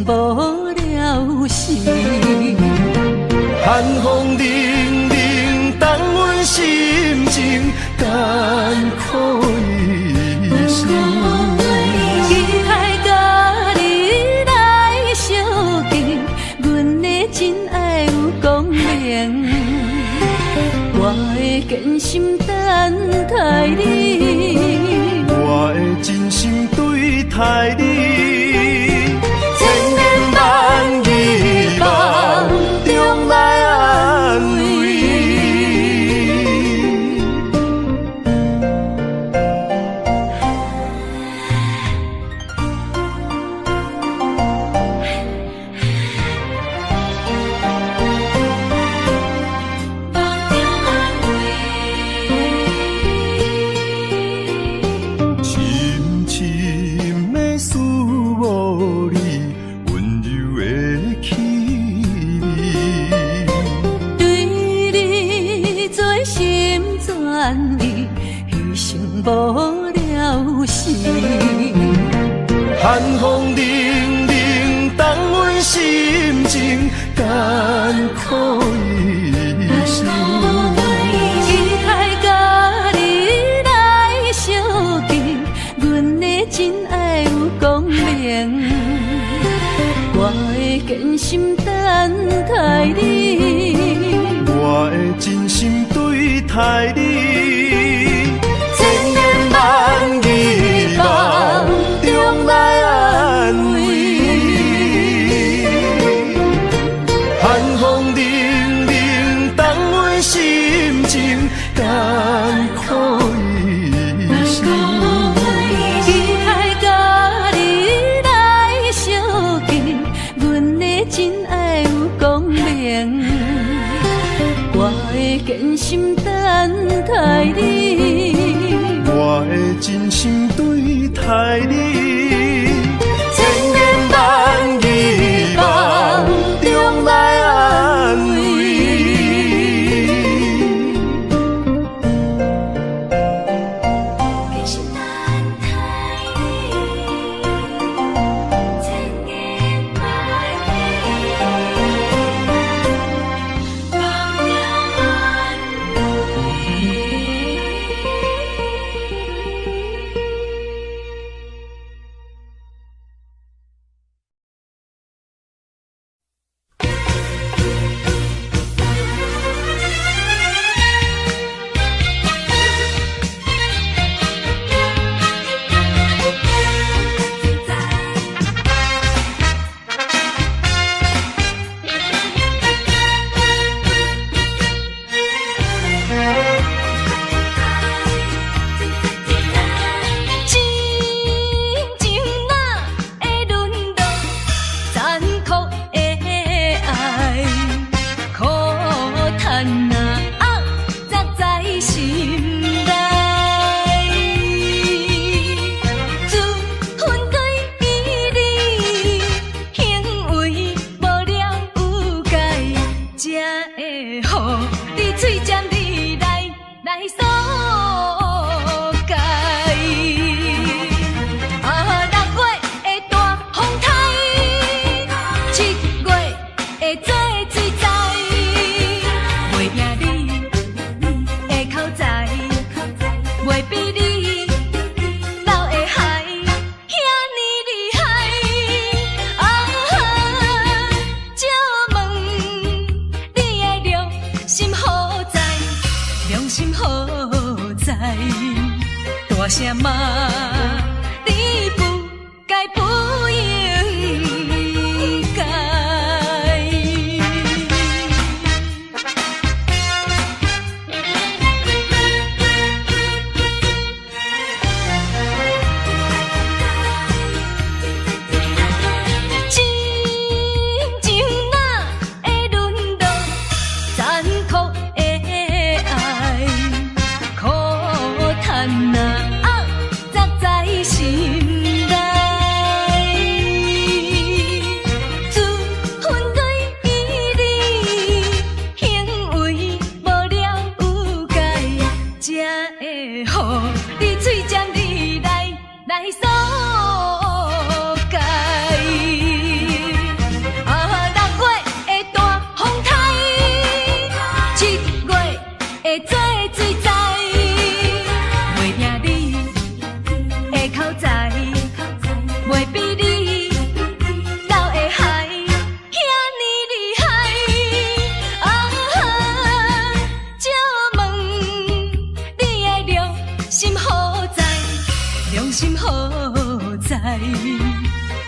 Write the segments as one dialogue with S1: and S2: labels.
S1: 无了时，
S2: 寒风凛凛，冻阮心情艰苦一生。
S1: 期待甲你来相见，阮的真爱有光明，我会坚心等待你，
S2: 我会真心对待你。无了时，寒风凛凛，冻阮心情艰苦一生。
S1: 期待甲你来相见，阮的真爱有光明，我会坚心等待你，
S2: 我会真心对待你。万希望中来安慰，寒风凛凛，冻阮心情艰苦一生。
S1: 期待甲你来相见，阮的真爱有光明，我会坚心等待你。
S2: 我会真心对待你，千言万希望中来安慰。
S1: 坚心等待你，千言万希望中安慰。大声骂你不该不应该。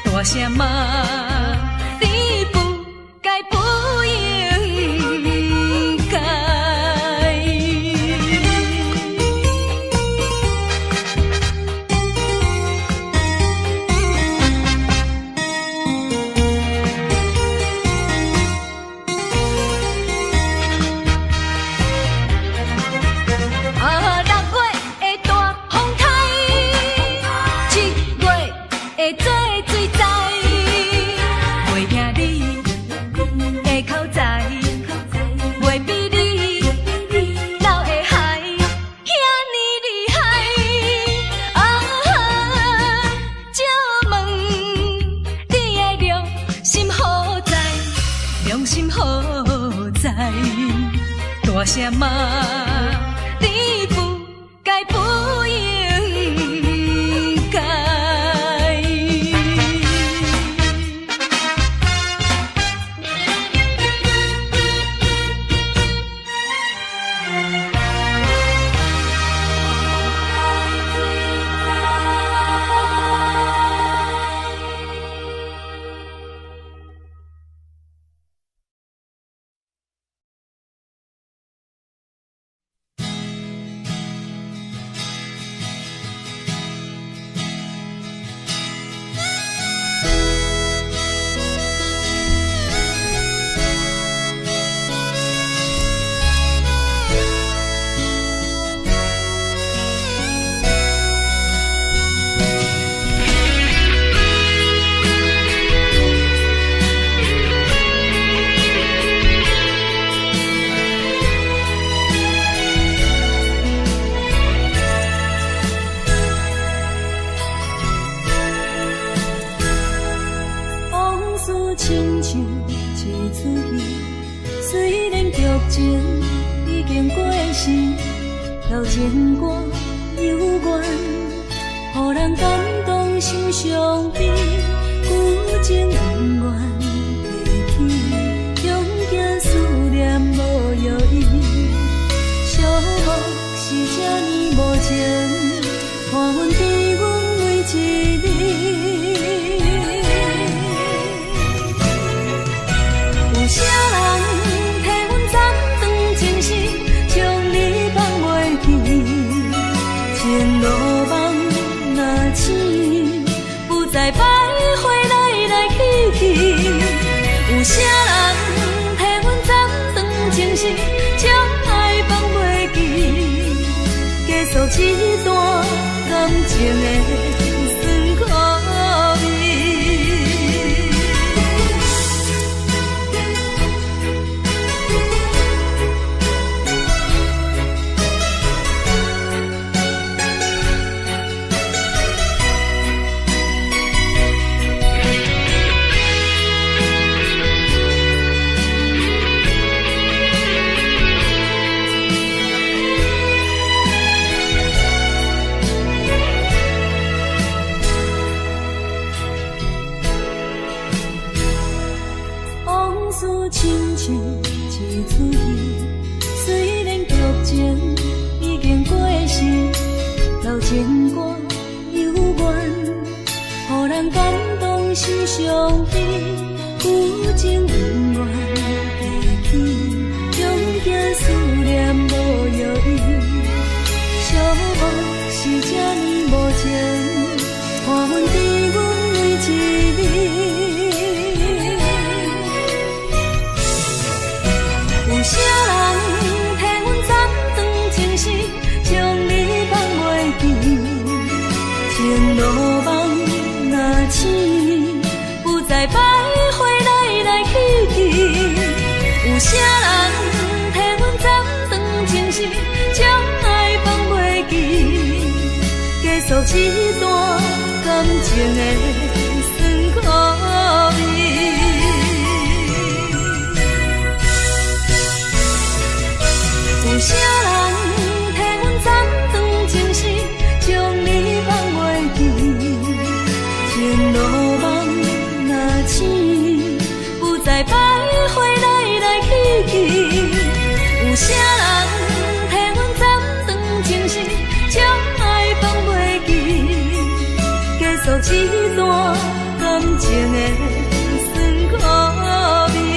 S1: 大声骂，你不该不应该。大声骂，你不该不应该。亲像一出戏，虽然剧情已经过时，老情歌犹原，予人感动心伤悲，旧情永远提起，用行思念无药医，寂寞是这呢无情，看阮比阮为一日。有啥人替阮斩断情丝，将你放袂记？前路梦若醒，不再徘徊来来去去。有啥人替阮斩断情丝，将爱放袂记？结束一段感情的酸苦味。亲像一出戏，虽然剧情已经过时，老情歌犹原，予人感动心伤悲，旧情永远提起，用行思念无药医，寂寞是这呢无情，看阮比阮为一日。有啥人替阮斩断情丝，将你放袂记？前路梦若醒，不再徘徊来来去去。有啥人替阮斩断情丝，将爱放袂记？结束一段感情的酸苦味。有啥人替阮斩断情丝，将你放袂记？前路梦若醒，不再徘徊来来去去。有啥人替阮斩断情丝，将爱放袂记？结束一段感情的酸苦味。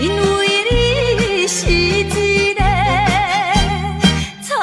S1: 因为你是一个草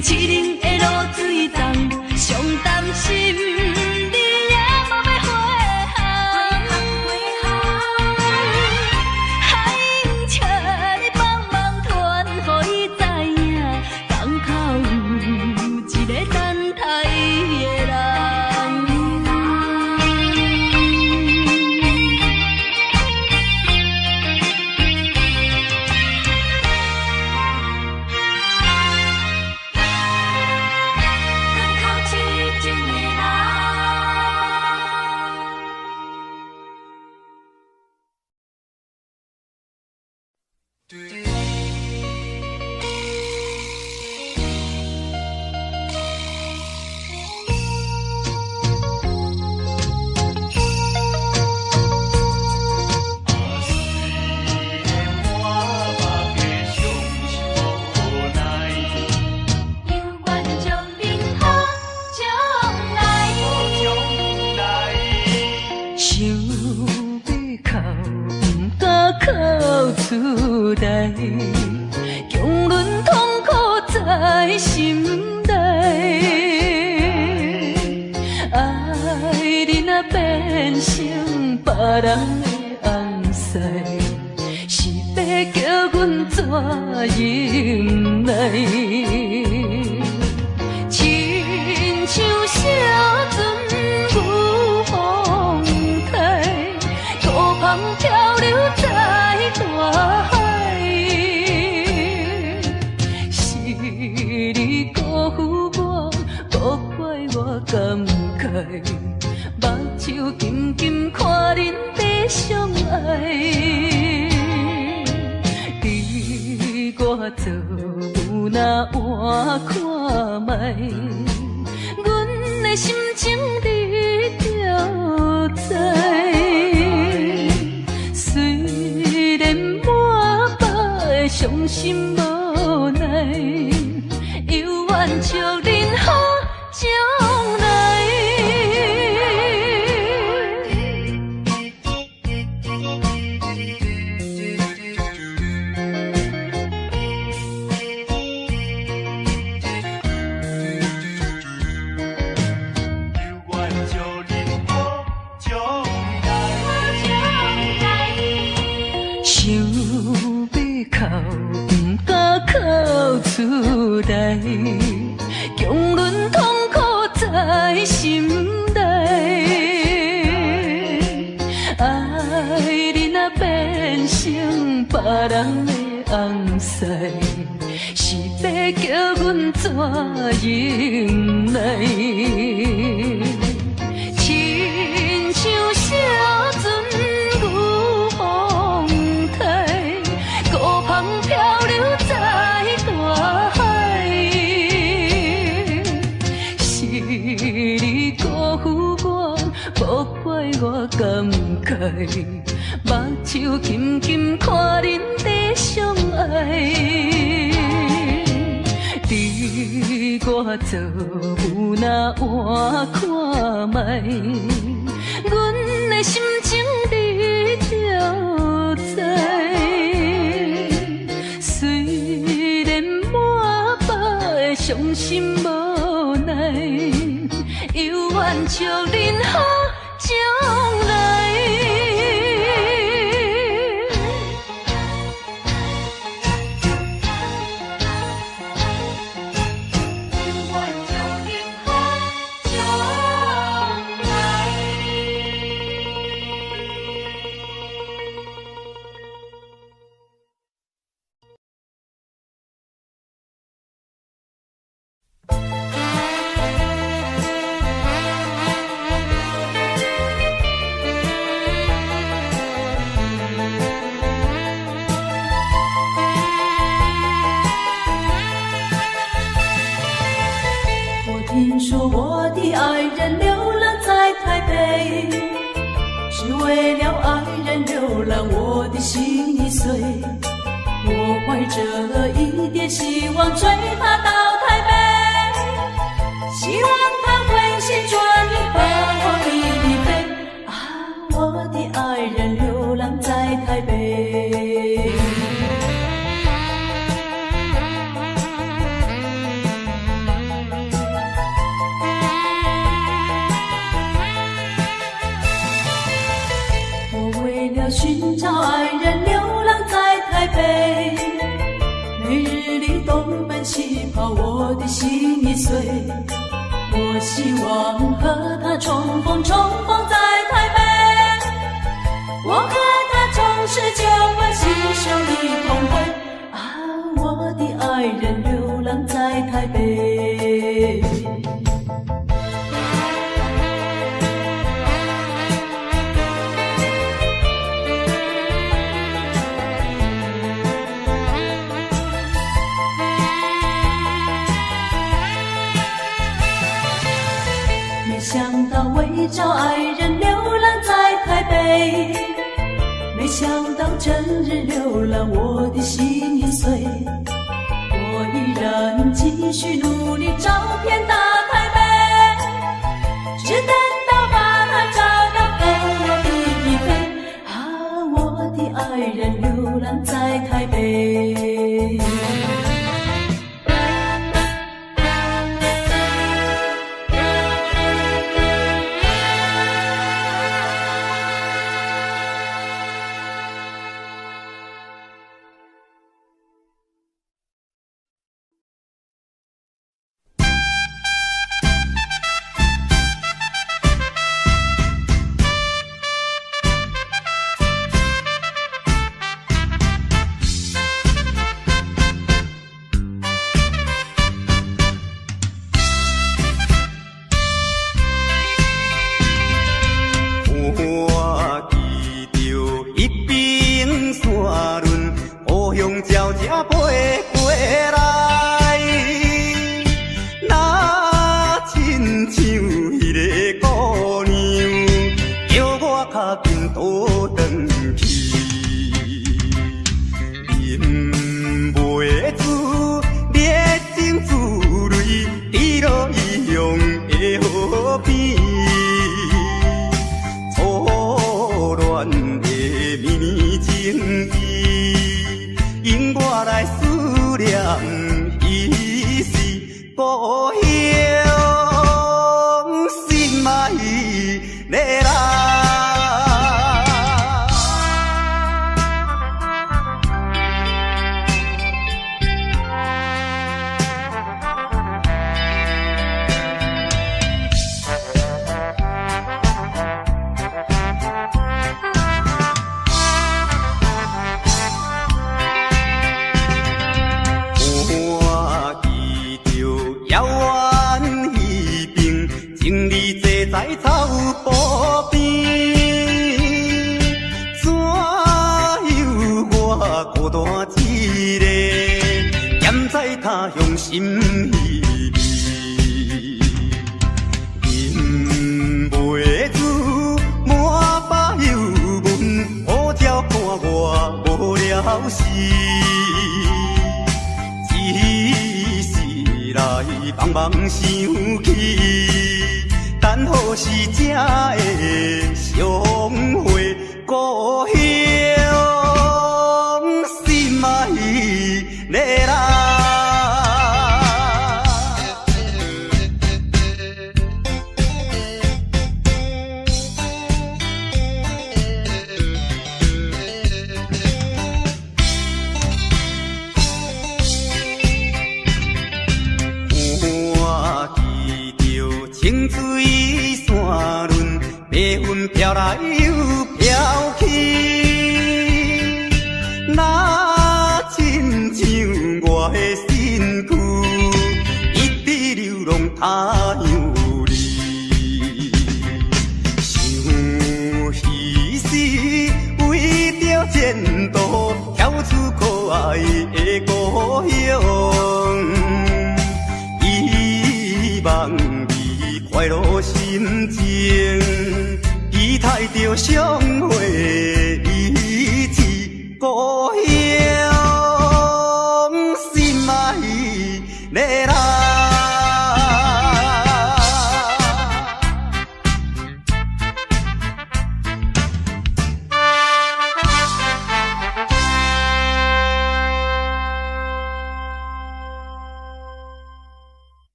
S1: 行七零的路水重，上担心你也无要回航。海英请你帮忙传，予伊知影，港口有一个等待伊的人。强忍痛苦在心内，爱你若变成别人的红婿，是要叫阮怎忍耐？亲像小船有风台，孤帆漂流在大海。你辜负我，无怪我感慨，目睭紧紧看恁在相爱。你我做有哪换看卖，阮的心情你就知。虽然满腹的伤心无奈。犹原笑恁好将来，想要哭不敢哭出来。强忍痛苦在心内，爱你若变成别人的红婿，是要叫阮怎忍耐？亲像小船有风台，孤帆漂流在大海。你辜负我，无怪我感慨，目睭紧紧看恁在相爱。你我做有哪换看卖，阮的心情你就知。虽然满腹的伤心无奈。犹原笑恁好将来。
S3: 听说我的爱人流浪在台北，是为了爱人流浪，我的心已碎。我怀着一点希望追他到台北，希望他会旋转翼把我离飞。啊，我的爱人流浪在台北。心已碎。我希望和他重逢在台北，我和他重拾旧欢，携手一同回。啊，我的爱人流浪在台北。没想到为找爱人流浪在台北，没想到整日流浪我的心已碎。我依然继续努力找遍大台北，只等到把他找到跟我一飞。啊，我的爱人流浪在台北。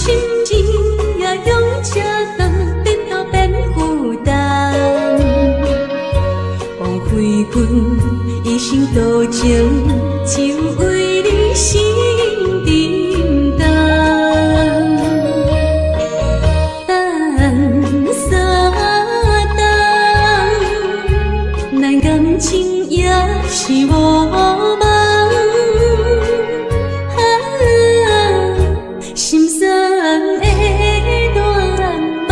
S1: 心意也用这担，变到变负担。枉费阮一生多情，只为你心沉重。等三等，咱感情也是无望。心酸的断梦，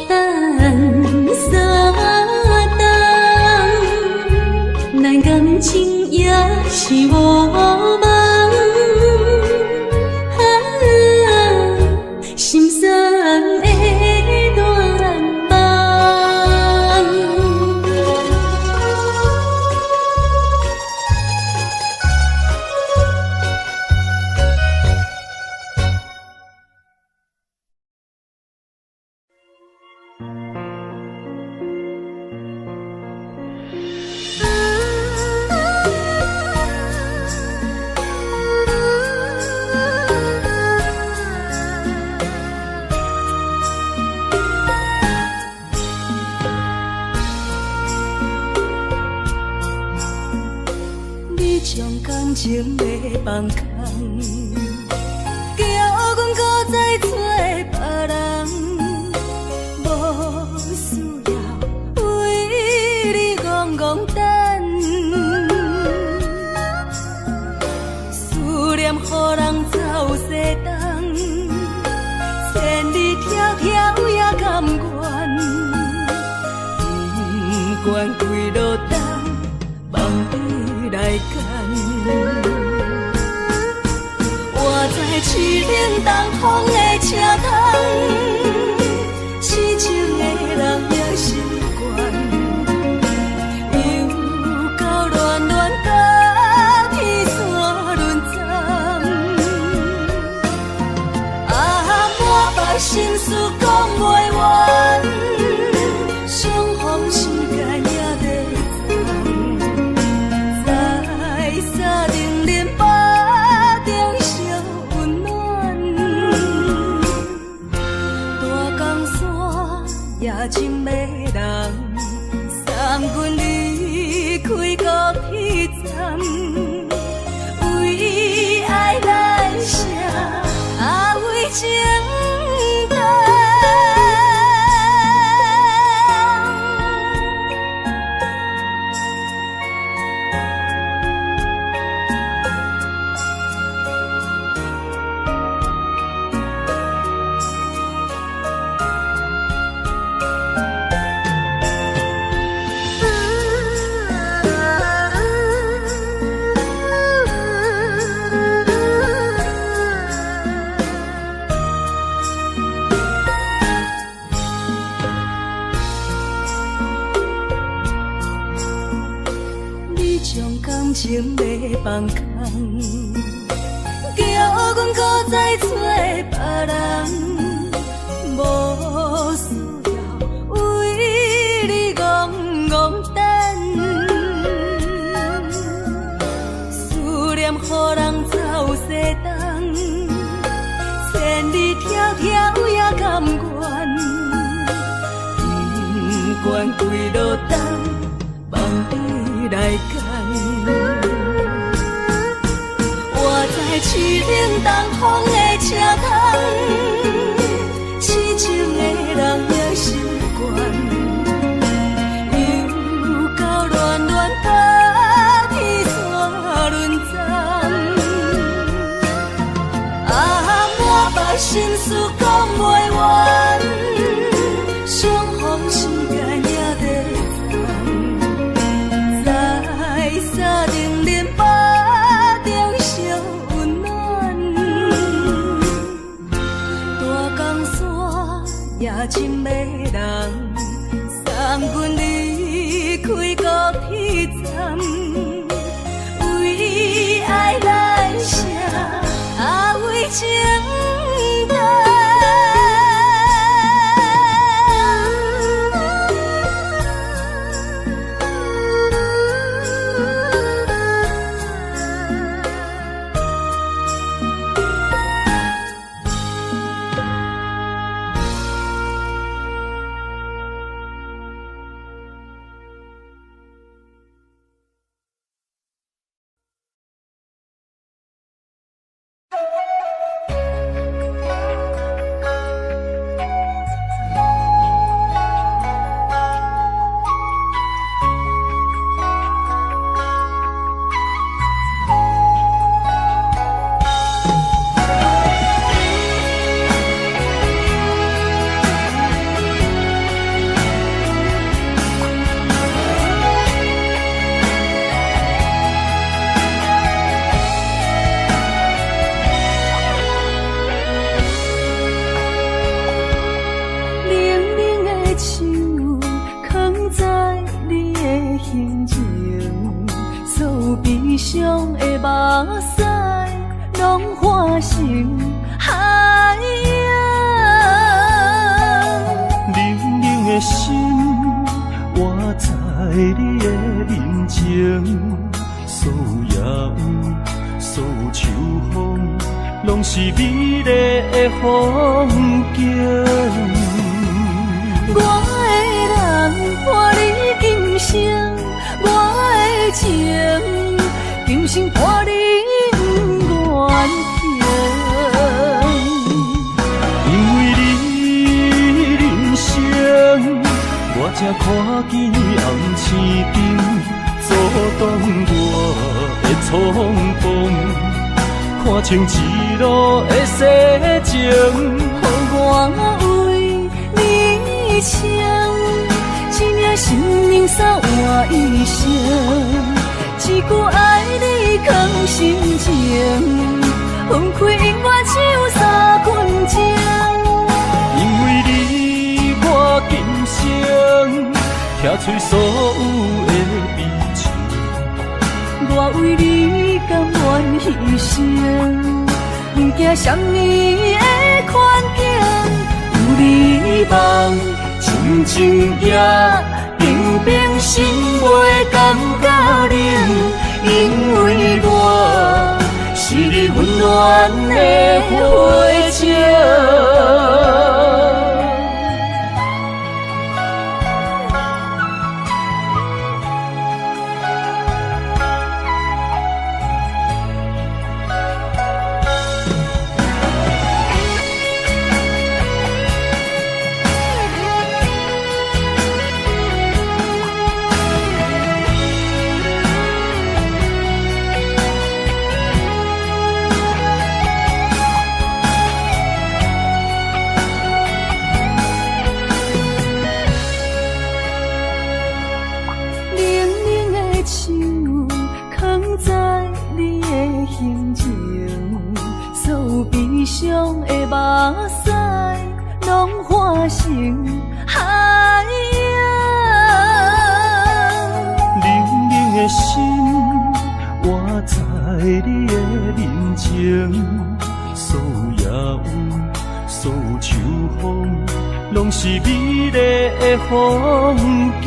S1: 等三等，咱感情也是无望。心酸的断梦，将感情要放空，叫阮搁再找别人，无需要为你戆戆等，思念予人走西东，千里迢迢也甘愿，不管几路灯，梦伊来干。我在痴冷东风的车窗，痴情的人也习惯，又到乱乱甲天山轮站，满腹心事讲袂完，相逢时间也在真迷人，三军离开高铁站，为爱来写为情重。情要放空，叫阮搁再找别人，无需要为你戆戆等，思念予人走西东，千里迢迢也甘愿，不管几路灯，梦伊来干。在痴冷东风的车窗，痴情的人也习惯，又到乱乱甲天山轮站，满腹心事讲袂完，相逢时间也在站，在山顶林巴。也真迷人，三军离开高铁站，为爱来写为情重。伤的目屎，拢化成海洋。
S2: 冷冷的心，活在你的面前，所有夜有，所有秋风，拢是美丽的风景。
S1: 我的人伴你今生，我的情今生伴你愿行。
S2: 因为你人生，我才看见红青灯，阻挡我的冲动，看清一路的世情。
S1: 予我为你唱，一领心灵扫换一生，一句爱你藏心情，分开永远只有三分钟。
S2: 因为你，我今生拆碎所有的悲情，
S1: 我为你甘愿牺牲，不惊什么的困境。有你梦，真情也平平心袂感觉冷，因为我是你温暖的花情。悲伤的目屎，拢化成海洋。
S2: 冷冷的心，活在你的面前，所有夜有，所有秋风，拢是美丽的风景。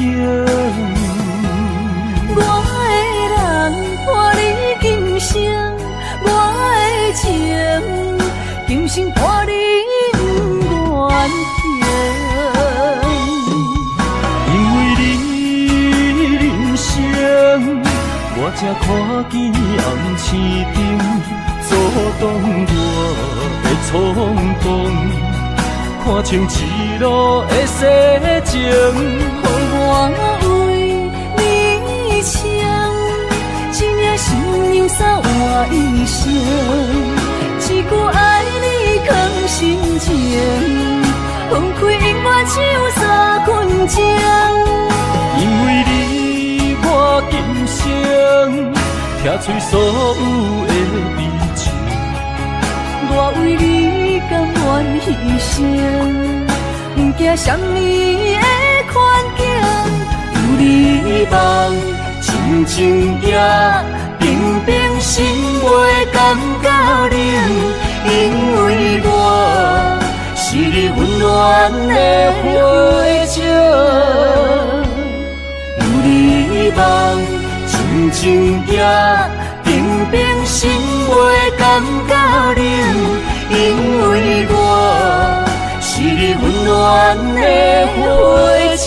S1: 我的人伴你今生，我的情今生伴你愿行。
S2: 因为你人生，我才看见红青灯，阻挡我的冲动，看清一路的世情。
S1: 我为你唱，一领心灵扫换一生，一句爱你藏心情，分开永远只有三分钟。
S2: 因为你，我今生拆碎所有的悲情，
S1: 我为你甘愿牺牲，不惊什么的困境。有你梦，真情也平平心袂感觉冷，因为我是你温暖的花情。有你梦，真情也平平心袂感觉冷，因为我是你温暖的花情。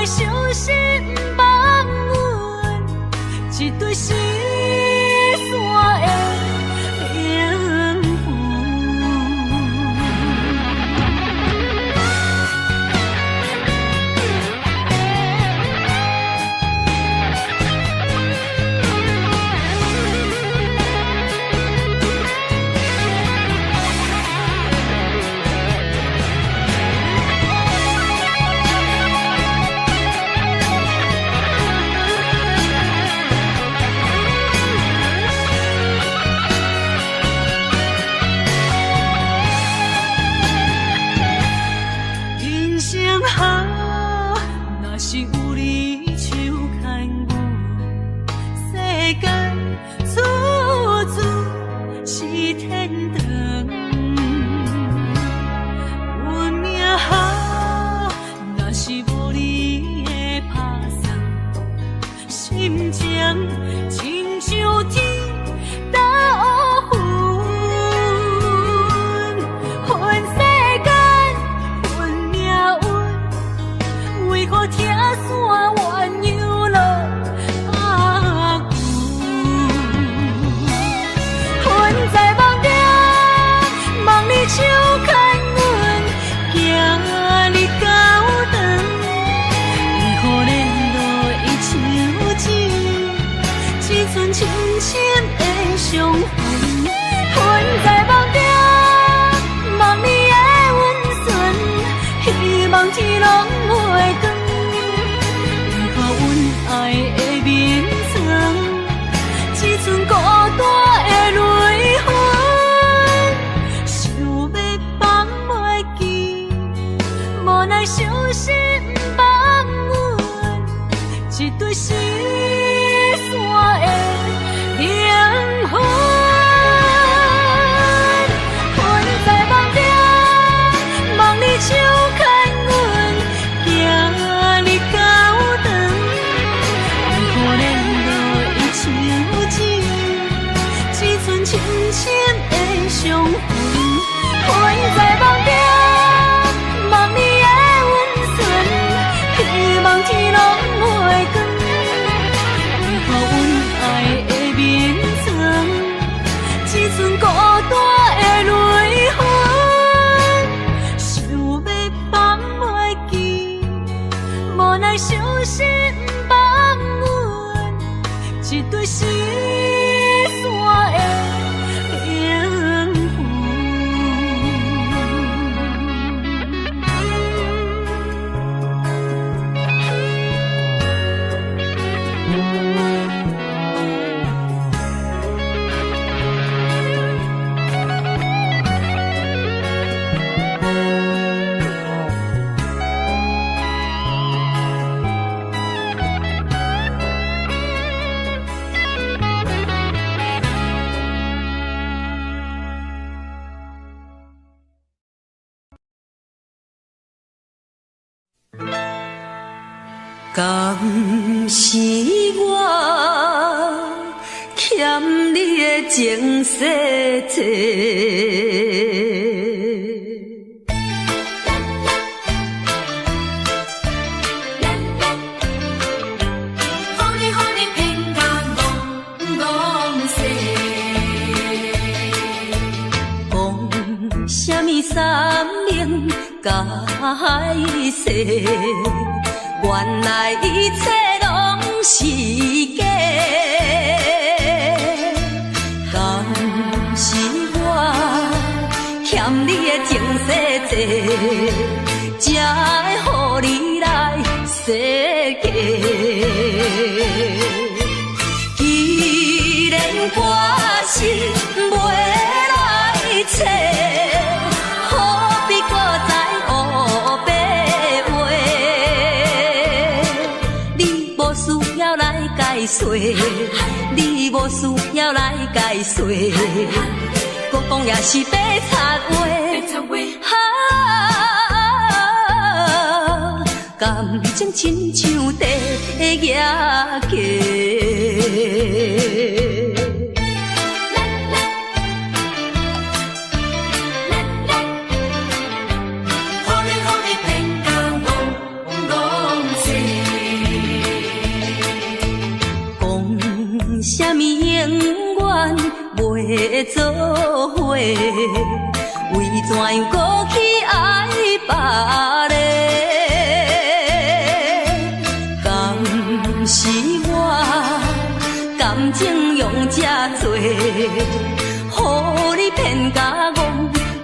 S1: 来相信放阮一对失散的灵魂。亲像天打乌云，分世间，分命运，为何听线鸳鸯落阿牛？分在梦中，梦里手牵阮，行日到长，为何联络伊像钱？只剩深深的伤痕，困在梦中，梦里的温存，希望天拢袂光。为何阮爱的眠床，只剩孤单的泪痕？想要放袂记，无奈伤心放阮一对失散的灵魂。困在梦中，梦里手牵阮，行日到长，为何联络伊像钱？只剩深深的伤痕。困在梦中，梦里的温存，希望天拢袂光。为何阮爱的眠床，只剩孤单的泪痕？想要放袂记，无奈伤心放阮一对失散的灵魂。敢是我欠你的情世多？讲什么三明解释？原来一切拢是假，敢是我欠你的情世多，才会予你来世界。既然我是袂来找，何必搁再黑白？需要来解说，你无需要来解说，搁讲也是白插话。感情亲像地野鸡。永远袂做伙，为怎样搁去爱别个？敢是我感情用这多，予你骗甲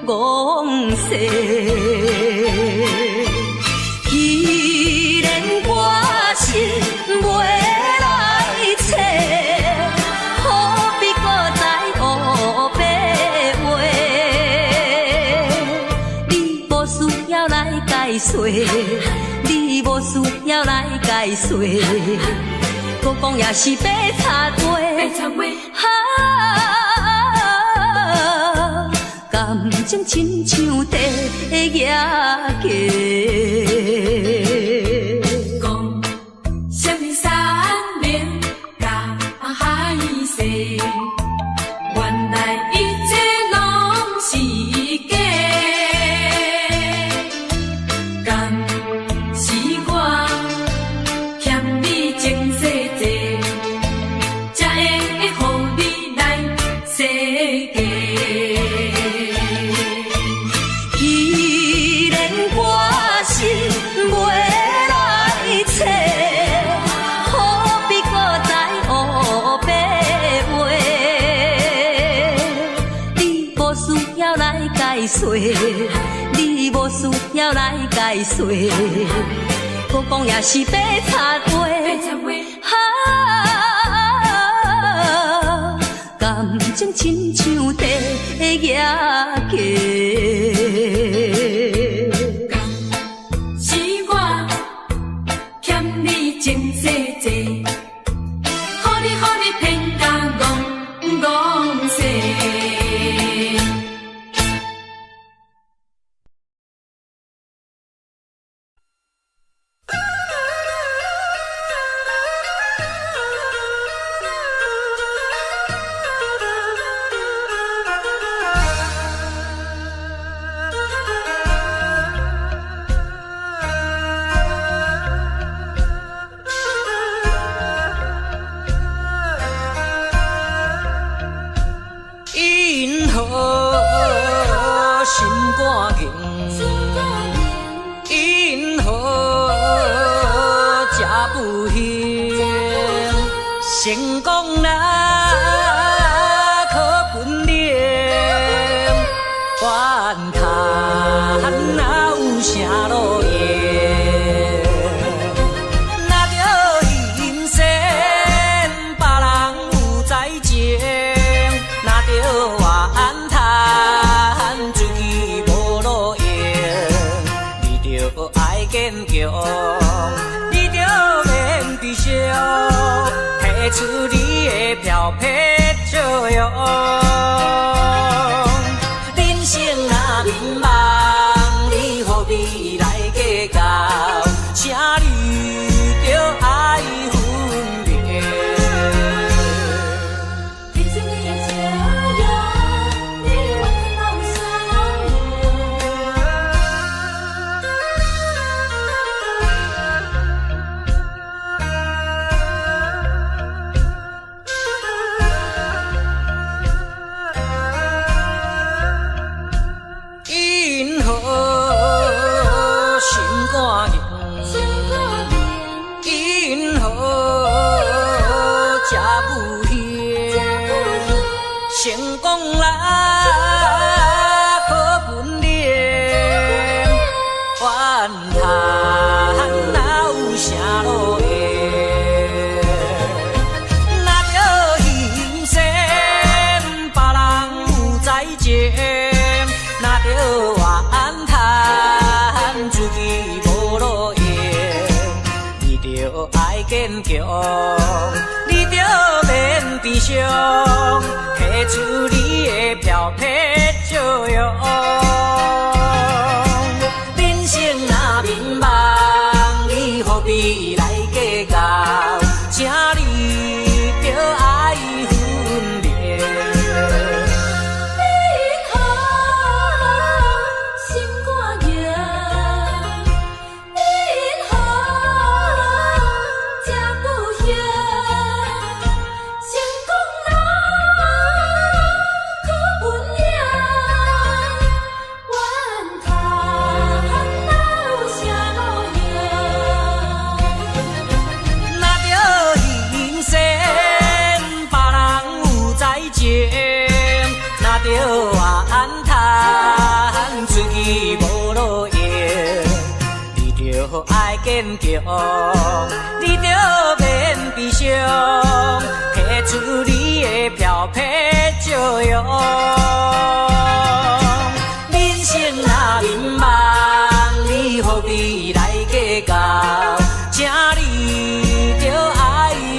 S1: 戆世。既然我心袂来找，何必搁再黑白话？你无需要来解说，你无需要来解说，搁讲也是白插话。感情亲像地野鸡。你无需要来解说，搁讲也是白插话。感情亲像地野鸡。是我欠你情世济，予你骗甲戆世。成功若可分零，怨叹哪有啥路用？若着人生别人有在情，若着怨叹自己无路用，你着爱坚强，你着免悲伤。提出你的漂泊笑容，人生若迷茫，你何必来计较？请你着爱分别。提出你的笑容，你我好相成功若可分零，怨叹哪有啥路用？若着人生别人有在情，若着怨叹自己无路用，你着爱坚强，你着免悲伤。提出你的漂泊笑容，人生若迷茫，你何必来计较？请你着爱分别。你好，心肝硬，你好，这久兄，成功。
S4: 爱坚强，你着免悲伤，提出你的漂泊照样。人生若迷茫，你何必来计较？请你着爱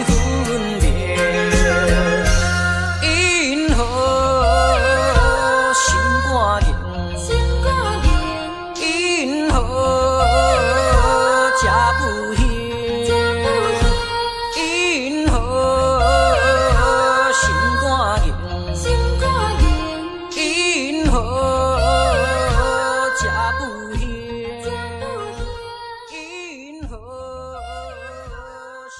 S4: 分明，因何心肝硬？因何吃不香？因何心肝硬？因何吃不香？因何心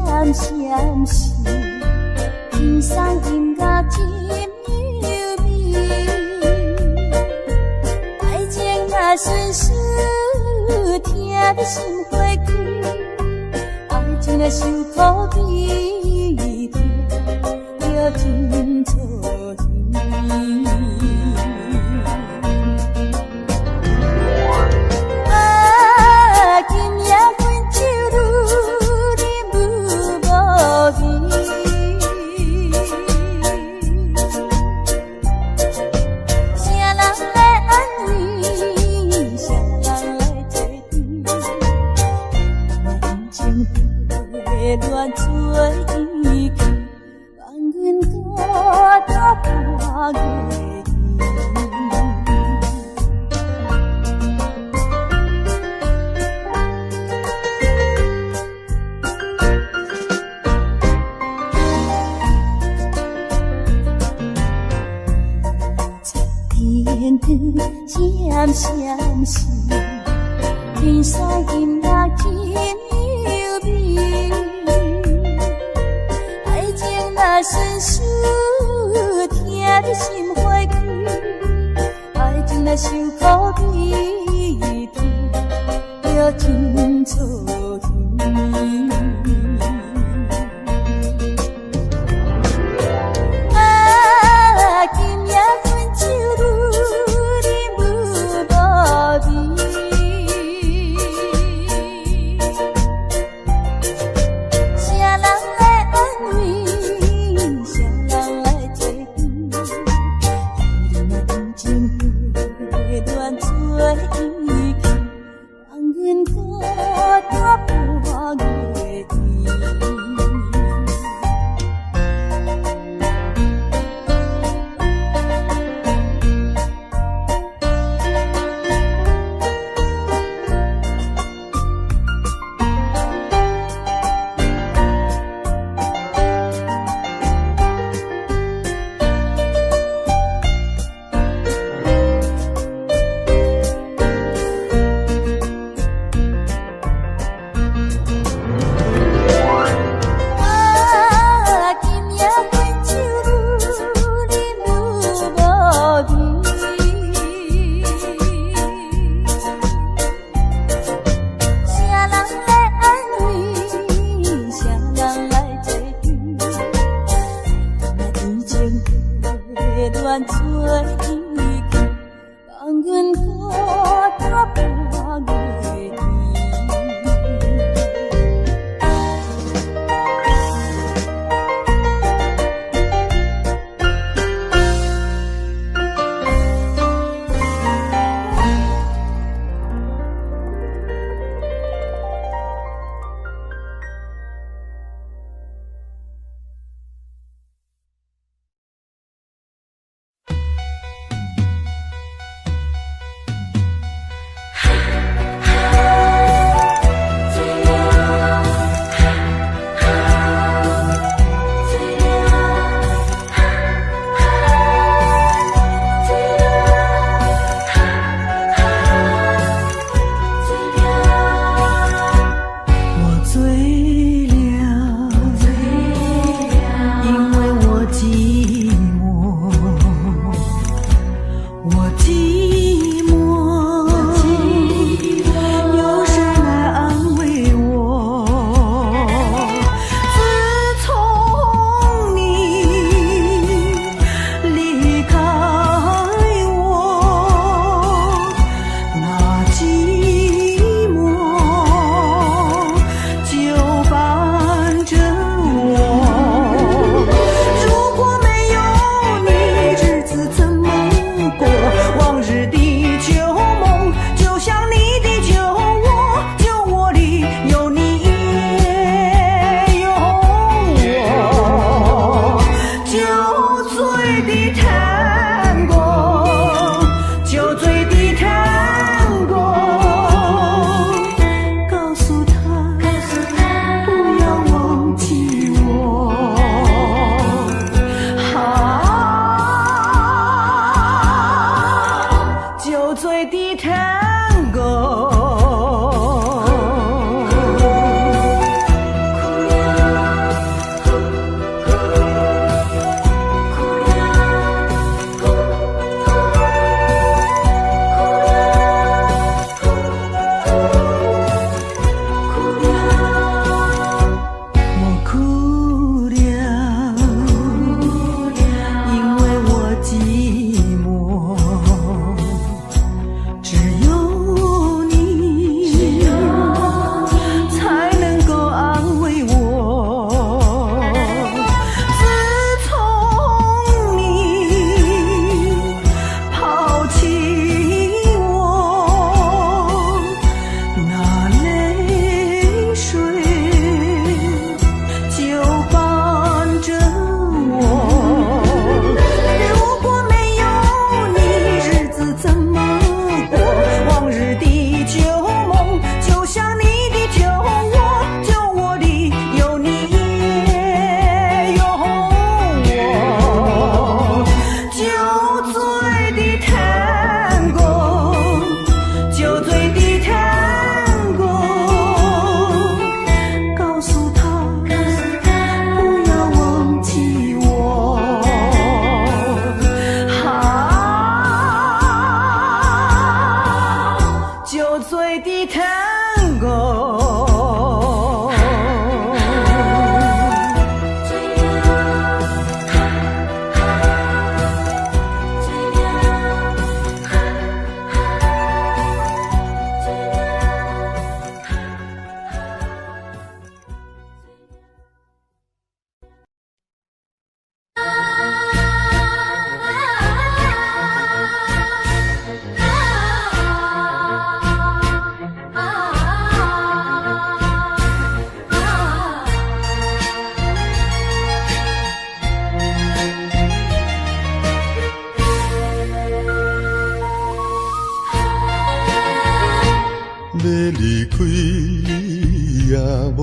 S4: 肝
S1: 闪闪时，天上音乐真优美。爱情若顺序，听得心花开。爱情若受苦悲痛，着真错意。啊，今夜阮酒愈饮无味，谁人来安慰？谁人来作伴？感情被乱做依靠，放阮孤单破月天。天光闪闪时，天上音乐真优美。爱情若顺序，听得心花开。爱情若受苦悲痛，着真错意。啊，今夜阮酒愈饮愈无味，谁人来安慰？谁人来作伴？你若真情被乱做依靠，放阮孤单破月天。啊，今夜阮酒愈饮愈无味，谁人来安慰？谁人来作伴？若真情被乱做依靠，放阮孤单破月天。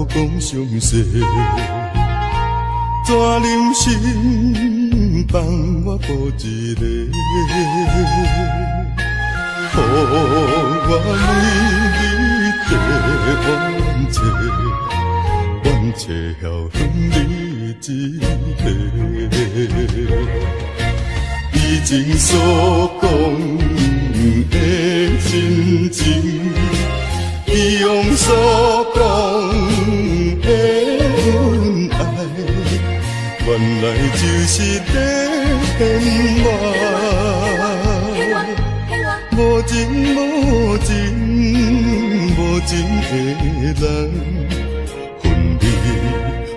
S5: 讲详细，怎忍心放我孤一个？予我为你地冤切，冤切晓恨你一个。以前所讲的真情。以往所讲的恩爱，原来就是骗我。无情无情无情的人，分离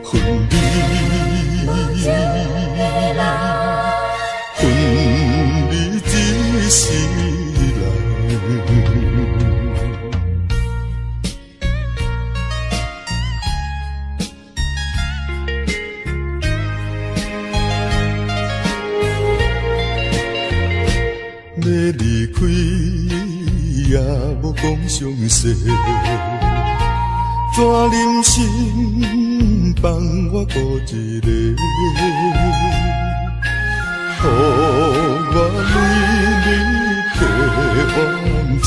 S5: 分离，分离一世人。要离开也无讲详细，怎忍心放我孤一个？予我为你地冤切，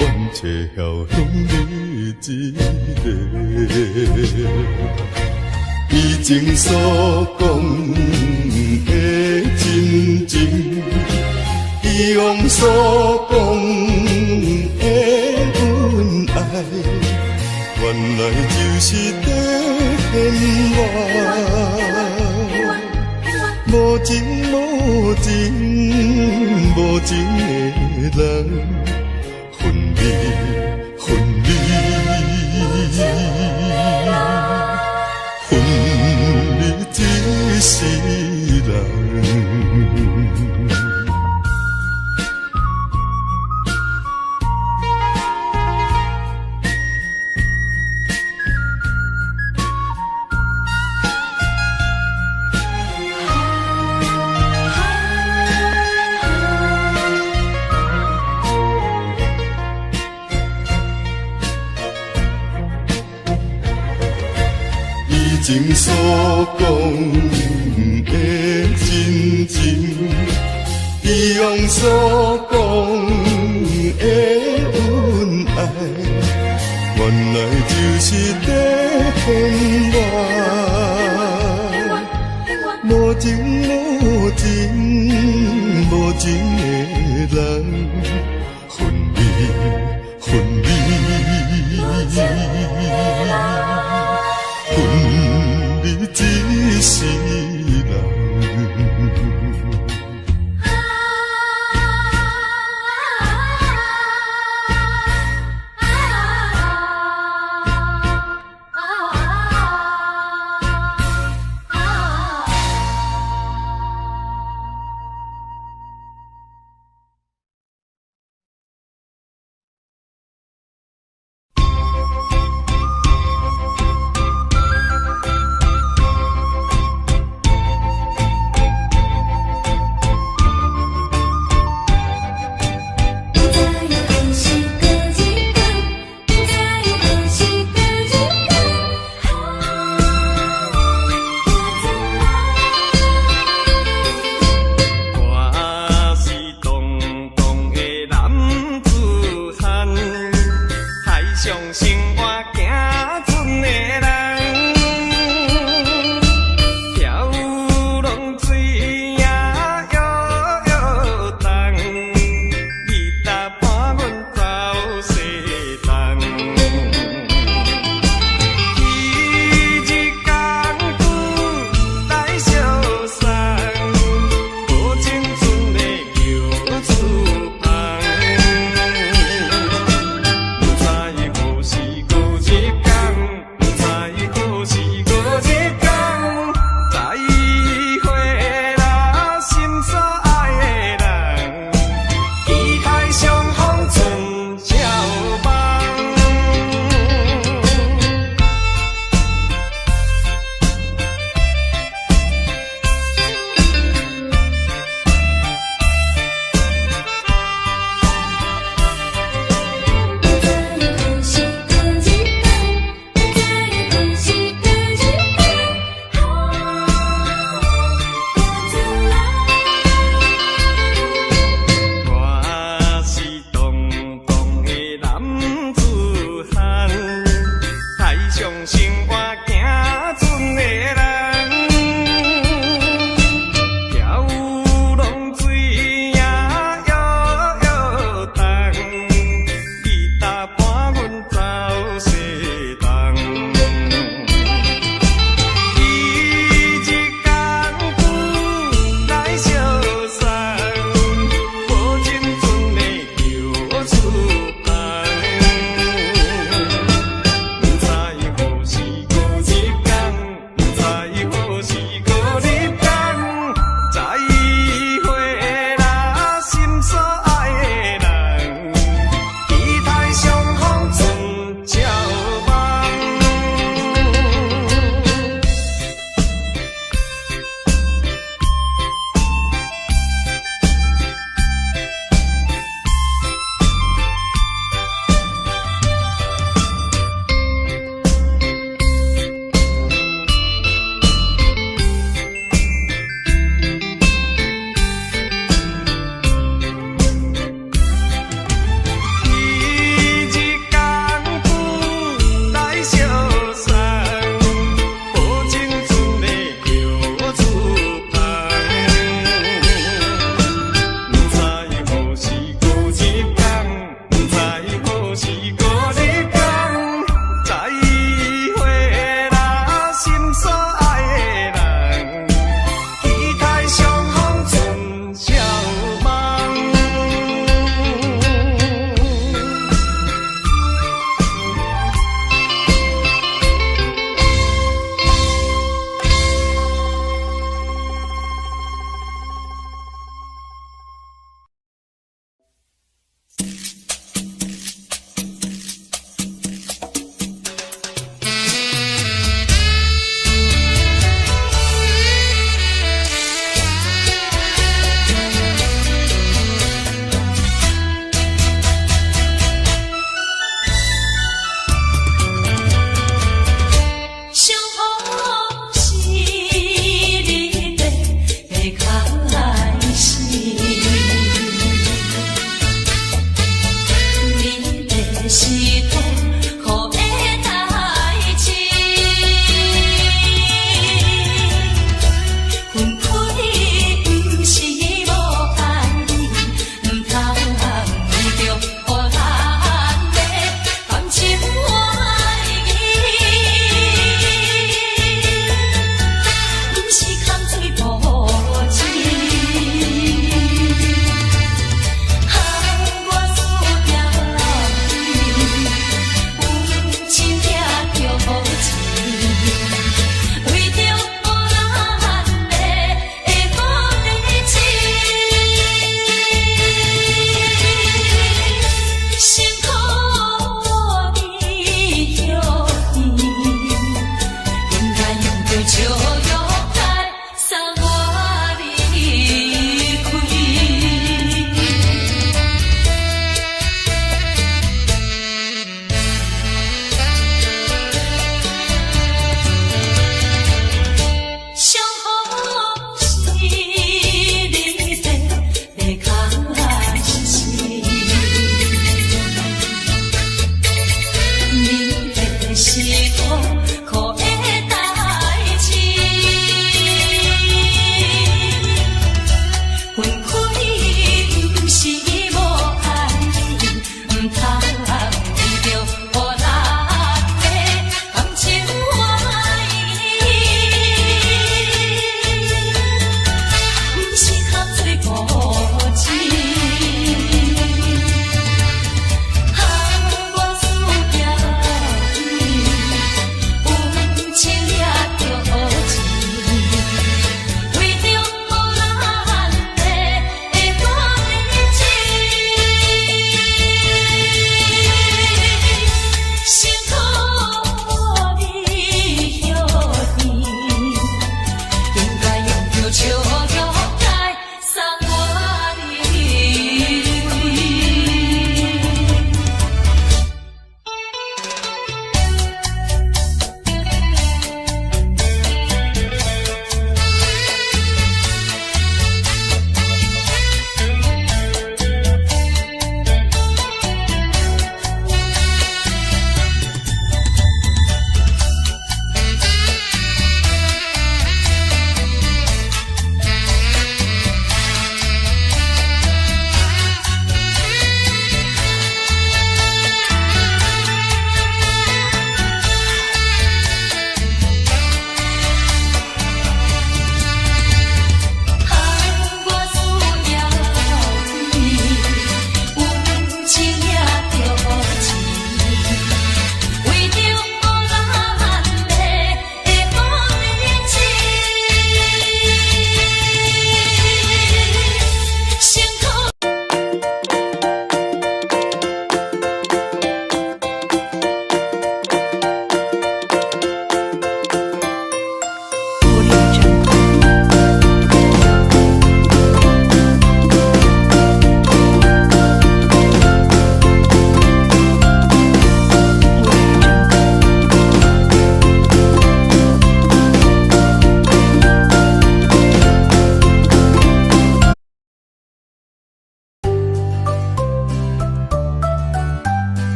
S5: 冤切晓恨你一个。以前所讲的真情。以往所讲的恩爱，原来就是在骗我。无情无情无情的人，分离分离，分离一世人。情所讲的真情，以往所讲的恩爱，原来就是在骗我。无情无情无情的人，分离分离，分离只是。